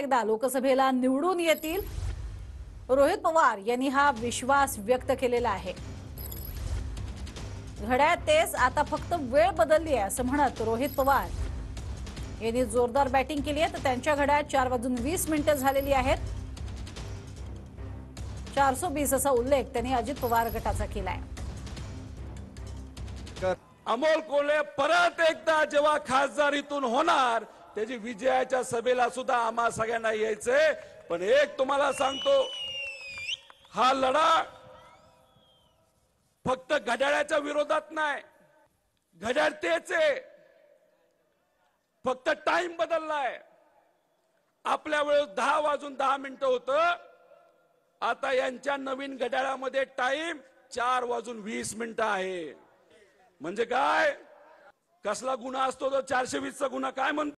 एकदा लोकसभेला निवडून येतील, रोहित पवार यांनी हा विश्वास व्यक्त केलेला आहे। घड्याळ तेच, आता फक्त वेळ बदलली आहे असं म्हणत रोहित पवार यांनी जोरदार बॅटिंग केली आहे। तर त्यांच्या घड्याळात 4:20 झालेली आहेत। 420 असा उल्लेख त्यांनी अजित पवार गटाचा केलाय। अमोल कोल्हे परत एकदा जेव्हा खासदारीतून होणार, त्याची विजयाच्या सभेला सुद्धा आम्हा सगळ्यांना यायचंय। पण एक तुम्हाला सांगतो, हा लढा फक्त घड्याळाच्या विरोधात नाही, घड्याळ तेच आहे, फक्त टाइम बदललाय। आपल्या वेळेस 10:10 होतं, आता यांच्या नवीन घड्याळामध्ये टाइम 4:20 आहे। म्हणजे काय, कसला गुन्हा असतो तो 420चा गुन्हा काय म्हणतो?